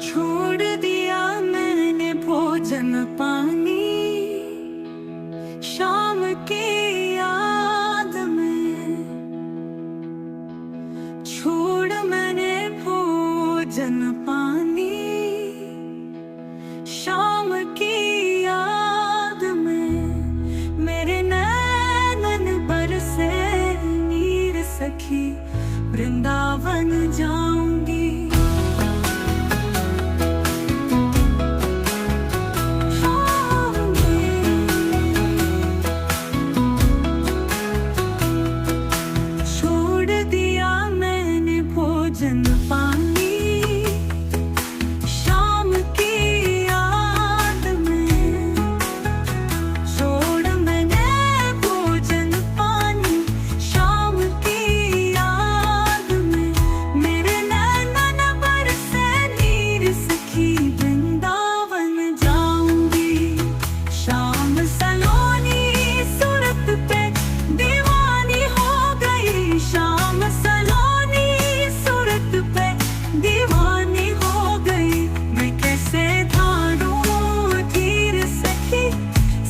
छोड़ दिया मैंने भोजन पानी, शाम की याद में। छोड़ मैंने भोजन पानी, शाम की याद में। मेरे नैनन बरसे नीर सखी, वृंदावन जाऊंगी। भोजन पानी, शाम की याद में। छोड़ मैंने भोजन पानी, शाम की याद में। मेरे नैनन बरसे नीर सखी, वृंदावन जाऊंगी। शाम सलोनी सूरत पे दीवानी हो गई। शाम सलोनी पे दीवानी हो गई। मैं कैसे धारूं धीर सखी,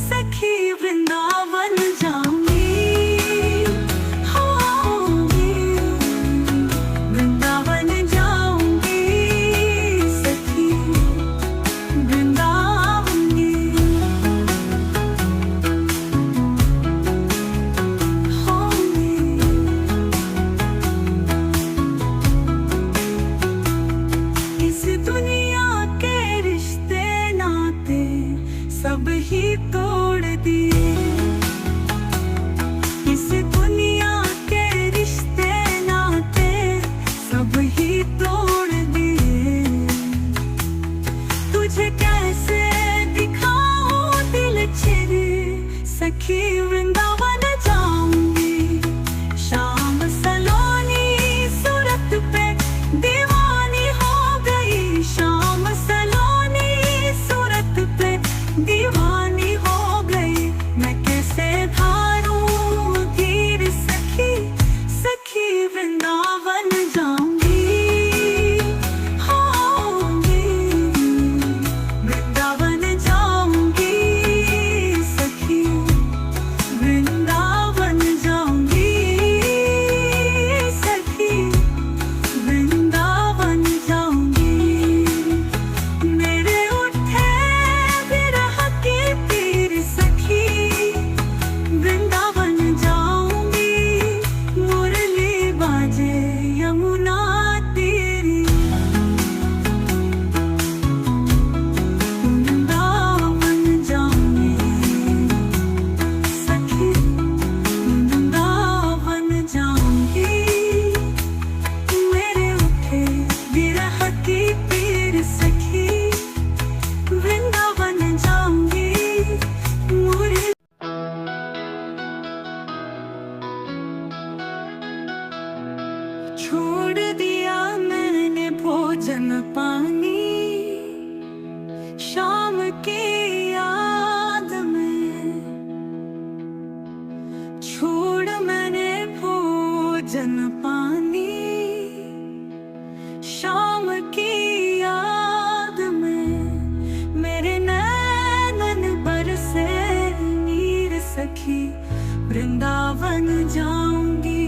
सखी वृंदावन जाऊंगी। वृंदावन जाऊंगी सखी, वृंदावन। इस दुनिया के रिश्ते नाते सब ही तोड़ दिए। इस दुनिया के रिश्ते नाते सब ही तोड़ दिए। तुझे कैसे दिखाऊं दिल चिरे, सखी वृंदावन जाऊंगी। शाम सलोनी सूरत पे दीवानी हो गई। शाम सलोनी सूरत पे दीवानी हो गई। मैं कैसे धारूं धीर सखी, सखी वृंदावन जाऊंगी। वृंदावन जाऊंगी सखी, वृंदावन जाऊंगी सखी, वृंदावन जाऊंगी। मेरे उठे विरह के तीर सखी, वृंदावन जाऊंगी। मुरली बाजे यमुना तेरी, वृंदावन जाऊंगी सखी, वृंदावन जाऊंगी। मेरे उठे विरह की पीर सखी, वृंदावन जाऊंगी। मुरली छोड़ दिया मैंने भोजन पानी, शाम की याद में। छोड़ मैंने भोजन पानी, शाम की याद में। मेरे नैनन बरसे नीर सखी, वृंदावन जाऊंगी।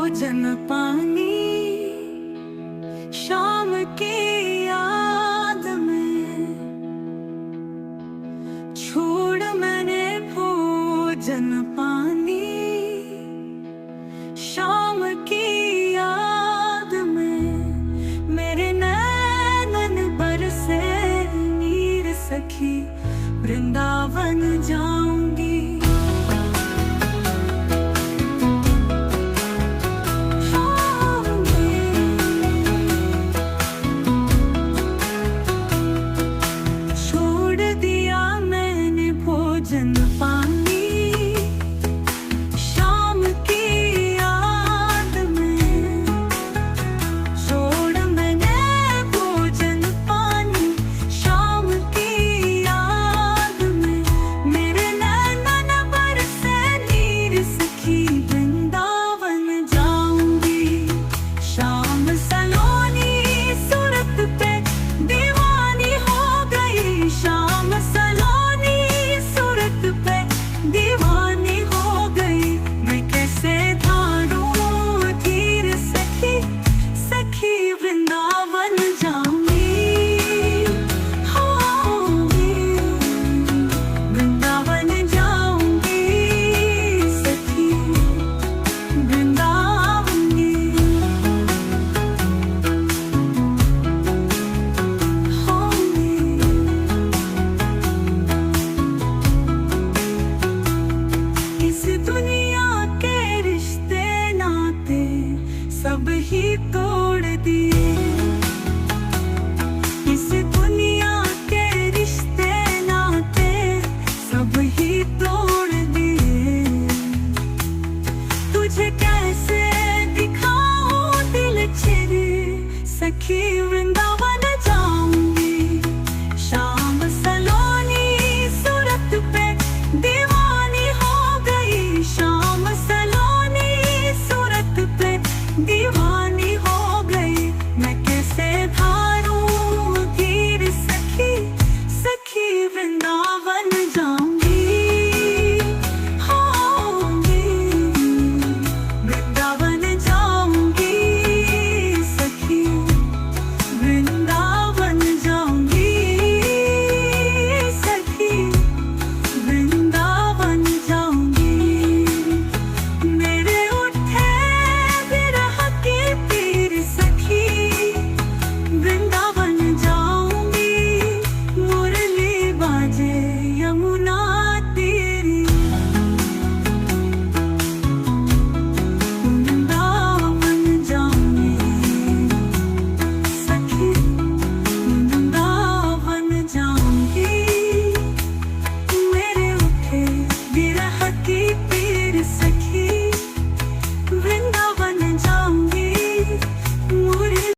भोजन पानी